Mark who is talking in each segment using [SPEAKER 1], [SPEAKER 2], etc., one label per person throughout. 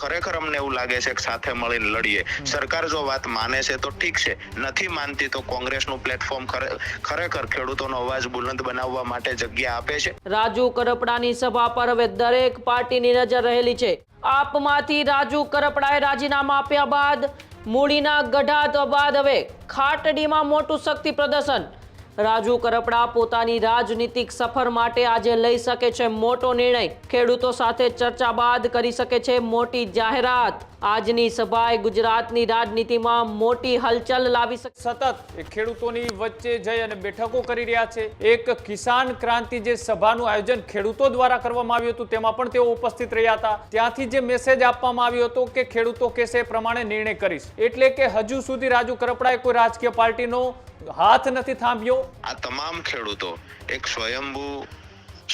[SPEAKER 1] ખરેખર અમને એવું લાગે છે કે સાથે મળીને લડીએ। સરકાર જો વાત માને છે તો ઠીક છે, નથી માનતી તો કોંગ્રેસનું પ્લેટફોર્મ ખરેખર ખેડૂતોનો અવાજ બુલંદ બનાવવા માટે જગ્યા આપે છે।
[SPEAKER 2] રાજુ કરપડાની સભા પર હવે દરેક પાર્ટીની નજર રહેલી છે। આપમાંથી રાજુ કરપડાએ રાજીનામા આપ્યા બાદ મૂડીના ગઢા બાદ હવે ખાટડીમાં મોટું શક્તિ પ્રદર્શન। રાજુ કરપડા પોતાની રાજનીતિક સફર માટે આજે લઈ શકે છે મોટો નિર્ણય। ખેડૂતો સાથે ચર્ચા બાદ કરી શકે છે મોટી જાહેરાત। આજની સભાએ ગુજરાતની રાજનીતિમાં મોટી હલચલ લાવી શકે।
[SPEAKER 3] સતત ખેડૂતોની વચ્ચે જઈ અને બેઠકો કરી રહ્યા છે। એક કિસાન ક્રાંતિ જે સભાનું આયોજન ખેડૂતો દ્વારા કરવામાં આવ્યું હતું તેમાં પણ તેઓ ઉપસ્થિત રહ્યા હતા। ત્યાંથી જે મેસેજ આપવામાં આવ્યો હતો કે ખેડૂતો કહેશે એ પ્રમાણે નિર્ણય કરીશ, એટલે કે હજુ સુધી રાજુ કરપડાએ કોઈ રાજકીય પાર્ટીનો હાથ નથી થાંભ્યો।
[SPEAKER 1] આ તમામ ખેડૂતો એક સ્વયંભૂ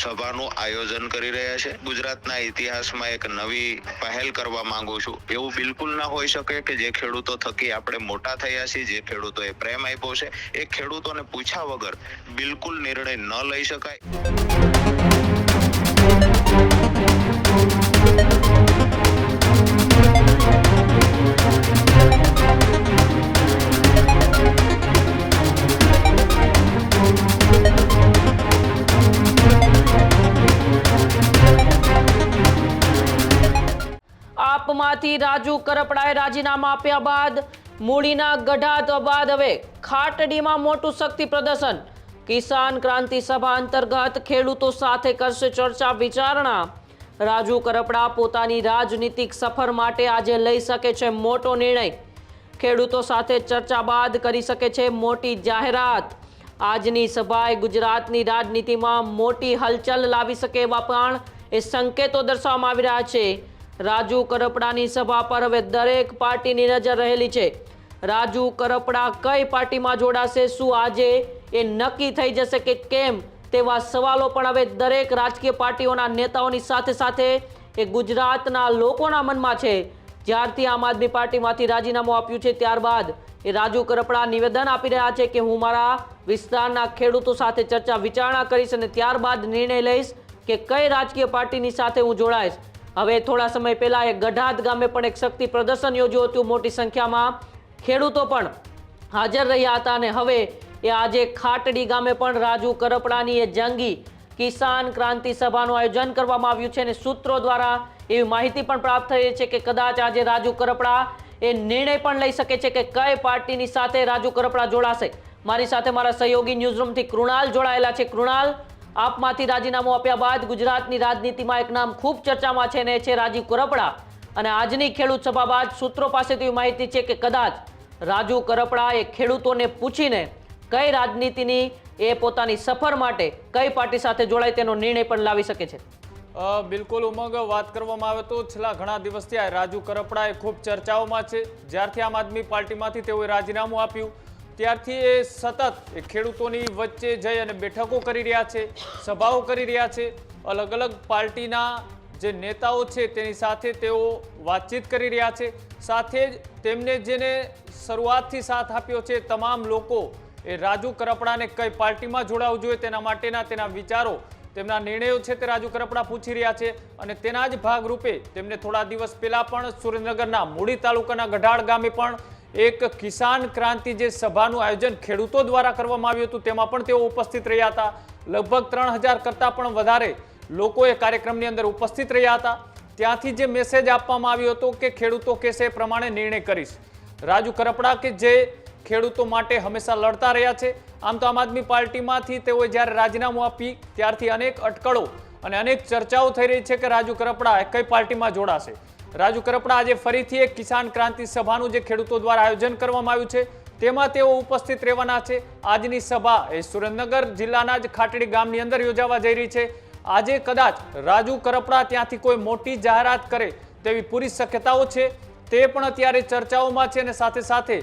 [SPEAKER 1] સભાનું આયોજન કરી રહ્યા છે। ગુજરાતના ઇતિહાસમાં એક નવી પહેલ કરવા માંગુ છું। એવું બિલકુલ ના હોઈ શકે કે જે ખેડૂતો થકી આપણે મોટા થયા છીએ, જે ખેડૂતોએ પ્રેમ આપ્યો છે, એ ખેડૂતોને પૂછ્યા વગર બિલકુલ નિર્ણય ન લઈ શકાય।
[SPEAKER 2] આપમાંથી રાજુ કરપડાએ રાજીનામા આપ્યા બાદ મૂડીના ગઢા બાદ હવે ખાટડીમાં મોટું શક્તિ પ્રદર્શન। કિસાન ક્રાંતિ સભા અંતર્ગત ખેડૂતો સાથે કરશે ચર્ચા વિચારણા। રાજુ કરપડા પોતાની રાજનીતિક સફર માટે આજે લઈ શકે છે મોટો નિર્ણય। ખેડૂતો સાથે ચર્ચા બાદ કરી શકે છે મોટી જાહેરાત। આજની સભાએ ગુજરાતની રાજનીતિમાં મોટી હલચલ લાવી શકે એવા પણ એ સંકેતો દર્શાવવામાં આવી રહ્યા છે। રાજુ કરપડાની સભા પર હવે દરેક પાર્ટીની નજર રહેલી છે। રાજુ કરપડા કઈ પાર્ટીમાં જોડાશે, શું આજે એ નક્કી થઈ જશે કે કેમ, તેવા સવાલો પણ હવે દરેક રાજકીય પાર્ટીઓના નેતાઓની સાથે સાથે એ ગુજરાતના લોકોના મનમાં છે। જ્યારથી આમ આદમી પાર્ટીમાંથી રાજીનામું આપ્યું છે ત્યારબાદ એ રાજુ કરપડા નિવેદન આપી રહ્યા છે કે હું મારા વિસ્તારના ખેડૂતો સાથે ચર્ચા વિચારણા કરીશ અને ત્યારબાદ નિર્ણય લઈશ કે કઈ રાજકીય પાર્ટીની સાથે હું જોડાઈશ। હવે થોડા સમય પહેલા એ ગઢાદ ગામે પણ એક શક્તિ પ્રદર્શન યોજ્યું હતું। મોટી સંખ્યામાં ખેડૂતો પણ હાજર રહ્યા હતા અને હવે એ આજે ખાટડી ગામે પણ રાજુ કરપડાની એ જંગી કિસાન ક્રાંતિ સભાનું આયોજન કરવામાં આવ્યું છે અને સૂત્રો દ્વારા એવી માહિતી પણ પ્રાપ્ત થઈ છે કે કદાચ આજે રાજુ કરપડા એ નિર્ણય પણ લઈ શકે છે કે કઈ પાર્ટીની સાથે રાજુ કરપડા જોડાશે। મારી સાથે મારા સહયોગી ન્યૂઝરૂમથી કૃણાલ જોડાયેલા છે। કૃણાલ, આપમાંથી રાજીનામું આપ્યા બાદ ગુજરાતની રાજનીતિમાં એક નામ ખૂબ ચર્ચામાં છે ને છે રાજુ કરપડા, અને આજની ખેડૂત સભા બાદ સૂત્રો પાસેથી માહિતી છે કે કદાચ રાજુ કરપડા એ ખેડૂતોને પૂછીને કઈ રાજનીતિની એ પોતાની સફર માટે કઈ પાર્ટી સાથે જોડાય તેનો નિર્ણય પણ લાવી શકે છે।
[SPEAKER 3] બિલકુલ ઉમંગ, વાત કરવામાં આવે તો છેલ્લા ઘણા દિવસથી આ રાજુ કરપડા એ ખૂબ ચર્ચાઓમાં છે। જ્યારથી આમ આદમી પાર્ટીમાંથી તેઓએ રાજીનામું આપ્યું ત્યારથી એ સતત ખેડૂતોની વચ્ચે જઈ અને બેઠકો કરી રહ્યા છે, સભાઓ કરી રહ્યા છે। અલગ અલગ પાર્ટીના જે નેતાઓ છે તેની સાથે તેઓ વાતચીત કરી રહ્યા છે। સાથે જ તેમને જેને શરૂઆતથી સાથ આપ્યો છે તમામ લોકો એ રાજુ કરપડાને કઈ પાર્ટીમાં જોડાવવું જોઈએ તેના માટેના તેના વિચારો, તેમના નિર્ણયો છે તે રાજુ કરપડા પૂછી રહ્યા છે। અને તેના જ ભાગરૂપે તેમને થોડા દિવસ પહેલા પણ સુરેન્દ્રનગરના મૂડી તાલુકાના ગઢાળ ગામે પણ એક કિસાન ક્રાંતિ જે સભાનું આયોજન ખેડૂતો દ્વારા કરવામાં આવ્યું હતું તેમાં પણ તેઓ ઉપસ્થિત રહ્યા હતા। લગભગ 3000 કરતાં પણ વધારે લોકો એ કાર્યક્રમની અંદર ઉપસ્થિત રહ્યા હતા। ત્યાંથી જે મેસેજ આપવામાં આવ્યો હતો કે ખેડૂતો કહેશે એ પ્રમાણે નિર્ણય કરીશ। રાજુ કરપડા કે જે ખેડૂતો માટે હંમેશા લડતા રહ્યા છે, આમ તો આમ આદમી પાર્ટીમાંથી તેઓએ જ્યારે રાજીનામું આપી ત્યારથી અનેક અટકળો અને અનેક ચર્ચાઓ થઈ રહી છે કે રાજુ કરપડા કઈ પાર્ટીમાં જોડાશે। રાજુ કરપડા આજે ફરીથી એક કિસાન ક્રાંતિ સભાનું જે ખેડૂતો દ્વારા આયોજન કરવામાં આવ્યું છે તેમાં તેઓ ઉપસ્થિત રહેવાના છે। આજની સભા એ સુરેન્દ્રનગર જિલ્લાના જ ખાટડી ગામની અંદર યોજાવા જઈ રહી છે। આજે કદાચ રાજુ કરપડા ત્યાંથી કોઈ મોટી જાહેરાત કરે તેવી પૂરી શક્યતાઓ છે, તે પણ અત્યારે ચર્ચાઓમાં છે। અને સાથે સાથે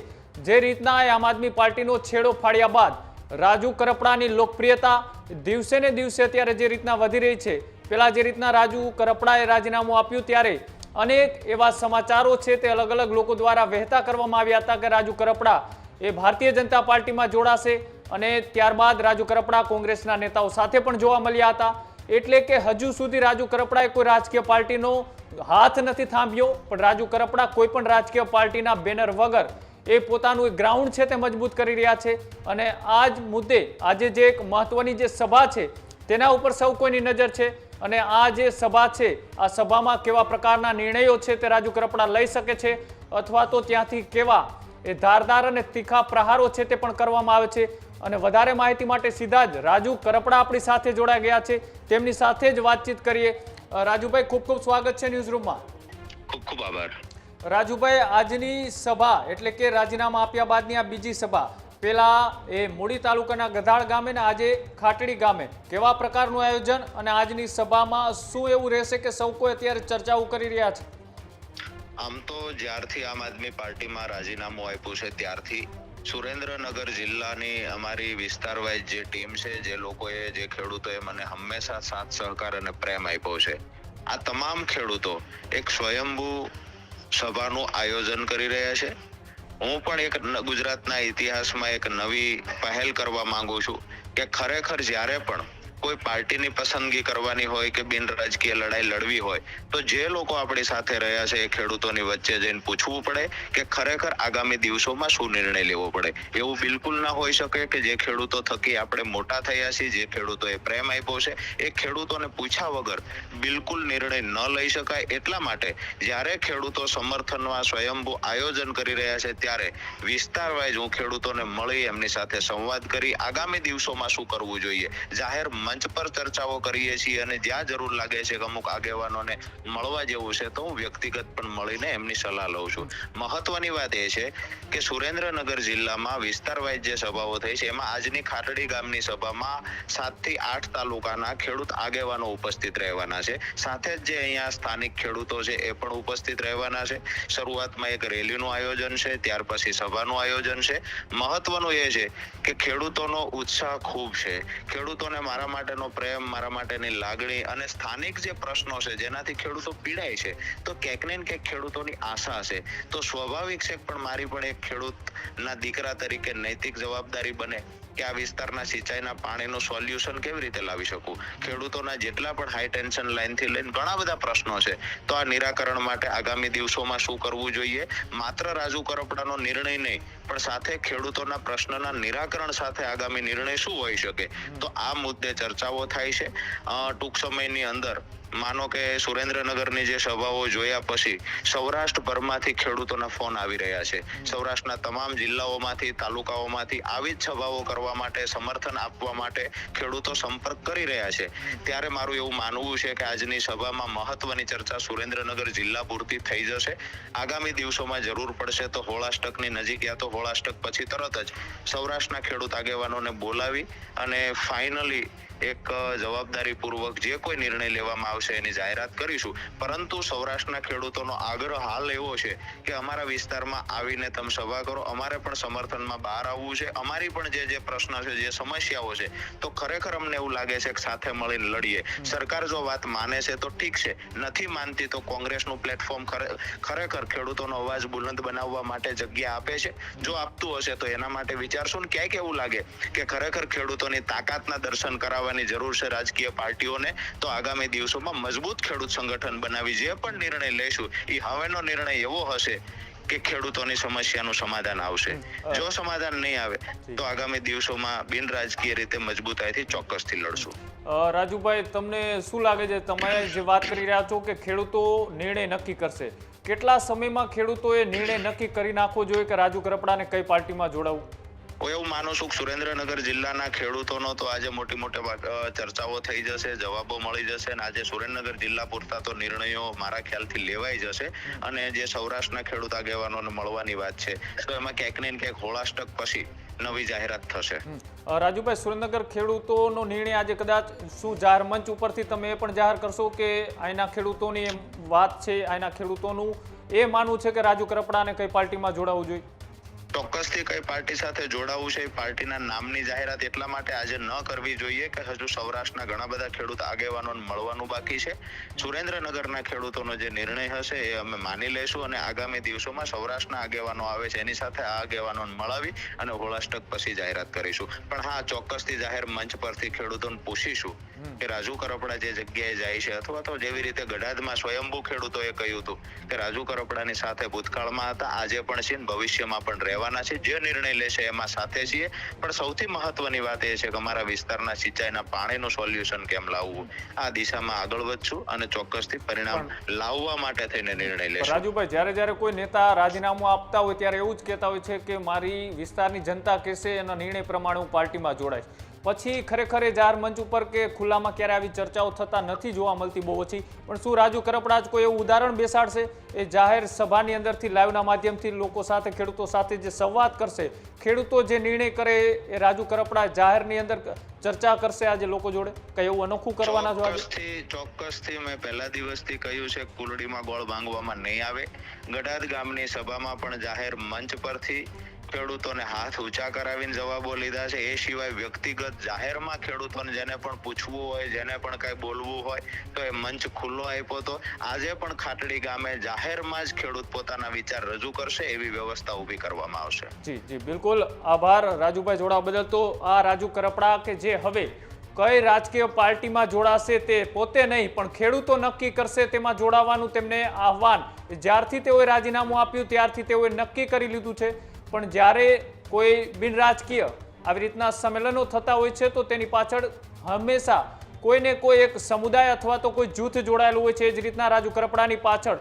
[SPEAKER 3] જે રીતના આમ આદમી પાર્ટીનો છેડો ફાડ્યા બાદ રાજુ કરપડાની લોકપ્રિયતા દિવસે ને દિવસે અત્યારે જે રીતના વધી રહી છે, પેલા જે રીતના રાજુ કરપડાએ રાજીનામું આપ્યું ત્યારે અનેક એવા સમાચારો છે તે અલગ અલગ લોકો દ્વારા વહેતા કરવામાં આવ્યા હતા કે રાજુ કરપડા એ ભારતીય જનતા પાર્ટીમાં જોડાશે અને ત્યારબાદ રાજુ કરપડા કોંગ્રેસના નેતાઓ સાથે પણ જોવા મળ્યા હતા। એટલે કે હજુ સુધી રાજુ કરપડાએ કોઈ રાજકીય પાર્ટીનો હાથ નથી થાંભ્યો, પણ રાજુ કરપડા કોઈ પણ રાજકીય પાર્ટીના બેનર વગર એ પોતાનું ગ્રાઉન્ડ છે તે મજબૂત કરી રહ્યા છે. અને આ જ મુદ્દે આજે જે એક મહત્વની જે સભા છે તેના ઉપર સૌ કોઈની નજર છે. અને આ જે સભા છે આ સભામાં કેવા પ્રકારના નિર્ણયો છે તે રાજુ કરપડા લઈ શકે છે, અથવા તો ત્યાંથી કેવા એ ધારદાર અને તીખા પ્રહારો છે તે પણ કરવામાં આવે છે. અને વધારે માહિતી માટે સીધા જ રાજુ કરપડા આપણી સાથે જોડાઈ ગયા છે, તેમની સાથે જ વાતચીત કરીએ. રાજુભાઈ, ખૂબ ખૂબ સ્વાગત છે ન્યૂઝ રૂમમાં.
[SPEAKER 1] ખૂબ ખૂબ આભાર.
[SPEAKER 3] રાજુભાઈ, આજની સભા એટલે કે રાજીનામા આપ્યા બાદની આ બીજી સભા, પેલા એ મૂળી તાલુકાના ગધાડ ગામે ને આજે ખાટડી ગામે, કેવા પ્રકારનું આયોજન અને આજની સભામાં શું એવું રહેશે કે સૌ કોઈ અત્યારે ચર્ચાઓ કરી રહ્યા છે?
[SPEAKER 1] આમ તો જ્યારથી આમ આદમી પાર્ટીમાં રાજીનામું આપ્યું છે ત્યારથી સુરેન્દ્રનગર જિલ્લાની અમારી વિસ્તાર વાઇઝ જે ટીમ છે, જે લોકોએ, જે ખેડૂતોએ મને હંમેશા સાથ સહકાર અને પ્રેમ આપ્યો છે, આ તમામ ખેડૂતો એક સ્વયંભૂ સભાનું આયોજન કરી રહ્યા છે. હું પણ એક ગુજરાતના ઇતિહાસમાં એક નવી પહેલ કરવા માંગુ છું કે ખરેખર જ્યારે પણ કોઈ પાર્ટીની પસંદગી કરવાની હોય કે બિન રાજકીય લડાઈ લડવી હોય તો જે લોકો આપણી સાથે રહ્યા છે એ ખેડૂતોની વચ્ચે જઈને પૂછવું પડે કે ખરેખર આગામી દિવસોમાં શું નિર્ણય લેવો પડે. એવું બિલકુલ ના હોઈ શકે કે જે ખેડૂતો થકી આપણે મોટા થયા છીએ, જે ખેડૂતોએ પ્રેમ આપ્યો છે, એ ખેડૂતોને પૂછ્યા વગર બિલકુલ નિર્ણય ન લઈ શકાય. એટલા માટે જ્યારે ખેડૂતો સમર્થનમાં સ્વયંભૂ આયોજન કરી રહ્યા છે ત્યારે વિસ્તાર વાઇઝ હું ખેડૂતોને મળી એમની સાથે સંવાદ કરી આગામી દિવસોમાં શું કરવું જોઈએ જાહેર મંચ પર ચર્ચાઓ કરીએ છીએ. અને જ્યાં જરૂર લાગે છે કે અમુક આગેવાનોને મળવા જેવું છે તો હું વ્યક્તિગત પણ મળીને એમની સલાહ લઉં છું. મહત્વની વાત એ છે કે સુરેન્દ્રનગર જિલ્લામાં વિસ્તાર વાઇઝ જે સભાઓ થઈ છે એમાં આજની ખાટડી ગામની સભામાં 7 થી 8 તાલુકાના ખેડૂત આગેવાનો ઉપસ્થિત રહેવાના છે. સાથે જ જે અહીંયા સ્થાનિક ખેડૂતો છે એ પણ ઉપસ્થિત રહેવાના છે. શરૂઆતમાં એક રેલીનું આયોજન છે, ત્યાર પછી સભાનું આયોજન છે. મહત્વનું એ છે કે ખેડૂતોનો ઉત્સાહ ખૂબ છે. ખેડૂતોને મારા માટેનો પ્રેમ, મારા માટેની લાગણી અને સ્થાનિક જે પ્રશ્નો છે જેનાથી ખેડૂતો પીડાય છે તો ક્યાંક ને ક્યાંક ખેડૂતોની આશા છે. તો સ્વાભાવિક છે પણ મારી પણ એક ખેડૂતના દીકરા તરીકે નૈતિક જવાબદારી બને કે આ વિસ્તારના સિંચાઈના પાણીનું સોલ્યુશન કેવી રીતે લાવી શકું. ખેડૂતોના જેટલા પણ હાઈ ટેન્શન લાઈનથી લઈને ઘણા બધા પ્રશ્નો છે તો આ નિરાકરણ માટે આગામી દિવસોમાં શું કરવું જોઈએ. માત્ર રાજુ કરપડાનો નિર્ણય નહીં પણ સાથે ખેડૂતોના પ્રશ્નના નિરાકરણ સાથે આગામી નિર્ણય શું હોઈ શકે તો આ મુદ્દે ચર્ચાઓ થાય છે. ટૂંક સમયની અંદર માનો કે સુરેન્દ્રનગરની જે સભાઓ જોયા પછી સૌરાષ્ટ્રભરમાંથી ખેડૂતોના ફોન આવી રહ્યા છે. સૌરાષ્ટ્રના તમામ જિલ્લાઓમાંથી, તાલુકાઓમાંથી આવી જ સભાઓ કરવા માટે, સમર્થન આપવા માટે ખેડૂતો સંપર્ક કરી રહ્યા છે. ત્યારે મારું એવું માનવું છે કે આજની સભામાં મહત્વની ચર્ચા સુરેન્દ્રનગર જિલ્લા પૂરતી થઈ જશે. આગામી દિવસોમાં જરૂર પડશે તો હોળાષ્ટકની નજીક યા તો હોળાષ્ટક પછી તરત જ સૌરાષ્ટ્રના ખેડૂત આગેવાનોને બોલાવી અને ફાઇનલી એક જવાબદારીપૂર્વક જે કોઈ નિર્ણય લેવામાં આવશે એની જાહેરાત કરીશું. પરંતુ સૌરાષ્ટ્રના ખેડૂતોનો આગ્રહ હાલ એવો છે કે અમારા વિસ્તારમાં આવીને તમે સભા કરો, અમારે પણ સમર્થનમાં બહાર આવવું છે. અમારી પણ જે પ્રશ્ન છે, જે સમસ્યાઓ છે તો ખરેખર અમને એવું લાગે છે કે સાથે મળીને લડીએ. સરકાર જો વાત માને છે તો ઠીક છે, નથી માનતી તો કોંગ્રેસનું પ્લેટફોર્મ ખરેખર ખેડૂતોનો અવાજ બુલંદ બનાવવા માટે જગ્યા આપે છે. જો આપતું હશે તો એના માટે વિચારશું. ને ક્યાંક એવું લાગે કે ખરેખર ખેડૂતોની તાકાતના દર્શન કરાવવાની જરૂર છે રાજકીય પાર્ટીઓને તો આગામી દિવસોમાં મજબૂત ખેડૂત સંગઠન બનાવી જે પણ નિર્ણય લેશું એ હવેનો નિર્ણય એવો હશે કે ખેડૂતોની સમસ્યાનું સમાધાન આવશે. જો સમાધાન નહીં આવે તો આગામી દિવસોમાં બિન રાજકીય રીતે મજબૂતાઈથી ચોક્કસથી લડશું.
[SPEAKER 3] રાજુભાઈ, તમને શું લાગે છે, તમે જે વાત કરી રહ્યા છો કે ખેડૂતો નિર્ણય નક્કી કરશે, કેટલા સમયમાં ખેડૂતોએ નિર્ણય નક્કી કરી નાખવો જોઈએ કે રાજુ કરપડાને કઈ પાર્ટીમાં જોડાવું?
[SPEAKER 1] હું એવું માનું છું કે સુરેન્દ્રનગર જિલ્લાના ખેડૂતોનો તો આજે મોટી ચર્ચાઓ થઈ જશે, જવાબો મળી જશે અને આજે સુરેન્દ્રનગર જિલ્લા પૂરતા તો નિર્ણયો મારા ખ્યાલથી લેવાઈ જશે. અને જે સૌરાષ્ટ્રના ખેડૂત આગેવાનોને મળવાની વાત છે તો એમાં ક્યાંક ને ક્યાંક હોળાષ્ટક પછી નવી જાહેરાત થશે.
[SPEAKER 3] રાજુભાઈ, સુરેન્દ્રનગર ખેડૂતોનો નિર્ણય આજે કદાચ શું જાહેર મંચ ઉપરથી તમે એ પણ જાહેર કરશો કે અહીંના ખેડૂતોની એમ વાત છે, અહીંના ખેડૂતોનું એ માનવું છે કે રાજુ કરપડાને કઈ પાર્ટીમાં જોડાવવું જોઈએ?
[SPEAKER 1] ચોક્કસથી કઈ પાર્ટી સાથે જોડાવું છે, એ પાર્ટીના નામની જાહેરાત એટલા માટે આજે ન કરવી જોઈએ કે હજુ સૌરાષ્ટ્રના ઘણા બધા ખેડૂત આગેવાનોને મળવાનું બાકી છે. સુરેન્દ્રનગરના ખેડૂતોનો જે નિર્ણય હશે એ અમે માની લઈશું અને આગામી દિવસોમાં સૌરાષ્ટ્રના આગેવાનો આવે છે એની સાથે આ આગેવાનોને મળાવી અને હોળાષ્ટક પછી જાહેરાત કરીશું. પણ હા, ચોક્કસથી જાહેર મંચ પરથી ખેડૂતોને પૂછીશું કે રાજુ કરપડા જે જગ્યાએ જાય છે, અથવા તો જેવી રીતે ગઢાદમાં સ્વયંભૂ ખેડૂતોએ કહ્યું હતું કે રાજુ કરપડાની સાથે ભૂતકાળમાં હતા, આજે પણ છે, ભવિષ્યમાં પણ રહેવાના છે, જે નિર્ણય લેશે એમાં સાથે છીએ. પણ સૌથી મહત્વની વાત એ છે કે અમારા વિસ્તારના સિંચાઈના પાણીનું સોલ્યુશન કેમ લાવવું, આ દિશામાં આગળ વધશું અને ચોક્કસથી પરિણામ લાવવા માટે થઈને નિર્ણય લેશું.
[SPEAKER 3] રાજુભાઈ, જ્યારે કોઈ નેતા રાજીનામું આપતા હોય ત્યારે એવું જ કહેતા હોય છે કે મારી વિસ્તારની જનતા કહેશે એના નિર્ણય પ્રમાણે હું પાર્ટીમાં જોડાઈશ. પછી ખરેખર જાહેર મંચ ઉપર કે ખુલ્લામાં ક્યારે આવી ચર્ચાઓ થતા નથી જોવા મળતી, બહુ ઓછી. પણ શું રાજુ કરપડા જ કોઈ એવું ઉદાહરણ બેસાડશે એ જાહેર સભાની અંદરથી લાઈવના માધ્યમથી લોકો સાથે, ખેડૂતો સાથે જે સંવાદ કરશે, ખેડૂતો જે નિર્ણય કરે એ રાજુ કરપડા જાહેરની અંદર ચર્ચા કરશે આજે લોકો જોડે? કઈ એવું અનોખું કરવાના છો આજે?
[SPEAKER 1] ચોક્કસથી મેં પહેલા દિવસથી કહ્યું છે, કુલડીમાં ગોળ ભાંગવામાં નહીં આવે. ગઢાદ ગામની સભામાં પણ જાહેર મંચ પરથી ખેડૂતોને હાથ ઊંચા કરાવીને જવાબો લીધા છે. એ સિવાય વ્યક્તિગત જાહેરમાં ખેડૂતોને જેને પણ પૂછવું હોય, જેને પણ કઈ બોલવું હોય તો એ મંચ ખુલ્લો આપ્યો હતો. આજે પણ ખાટડી ગામે જાહેરમાં જ ખેડૂત પોતાના વિચાર રજૂ કરશે એવી વ્યવસ્થા ઊભી કરવામાં આવશે.
[SPEAKER 3] જી બિલકુલ, આભાર રાજુભાઈ જોડાવા બદલ. તો આ રાજુ કરપડા કે જે હવે કઈ રાજકીય પાર્ટીમાં જોડાશે તે પોતે નહીં પણ ખેડૂતો નક્કી કરશે તેમાં જોડાવાનું તેમને આહવાન જ્યારથી તેઓએ રાજીનામું આપ્યું ત્યારથી તેઓએ નક્કી કરી લીધું છે. પણ જ્યારે કોઈ બિન રાજકીય આવી રીતના સંમેલનો થતા હોય છે તો તેની પાછળ હંમેશા કોઈને કોઈ એક સમુદાય અથવા તો કોઈ જૂથ જોડાયેલું હોય છે. એ જ રીતના રાજુ કરપડાની પાછળ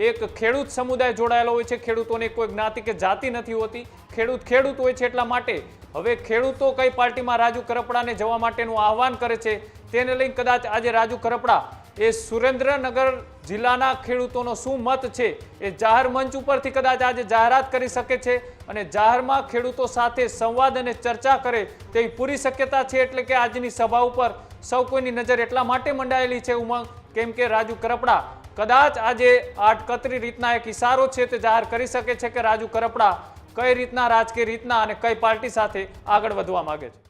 [SPEAKER 3] એક ખેડૂત સમુદાય જોડાયેલો હોય છે. ખેડૂતોની કોઈ જ્ઞાતિ કે જાતિ નથી હોતી, ખેડૂત હોય છે. એટલા માટે હવે ખેડૂતો કઈ પાર્ટીમાં રાજુ કરપડાને જવા માટેનું આહવાન કરે છે તેને લઈને કદાચ આજે રાજુ કરપડા એ સુરેન્દ્રનગર જિલ્લાના ખેડૂતોનો શું મત છે એ જાહેર મંચ ઉપરથી કદાચ આજે જાહેરાત કરી શકે છે અને જાહેરમાં ખેડૂતો સાથે સંવાદ અને ચર્ચા કરે તેવી પૂરી શક્યતા છે. એટલે કે આજની સભા ઉપર સૌ કોઈની નજર એટલા માટે મંડાયેલી છે ઉમંગ, કેમ કે રાજુ કરપડા કદાચ આજે આટકતરી રીતના એક ઇશારો છે તે જાહેર કરી શકે છે કે રાજુ કરપડા કઈ રીતના રાજકીય રીતના અને કઈ પાર્ટી સાથે આગળ વધવા માંગે છે.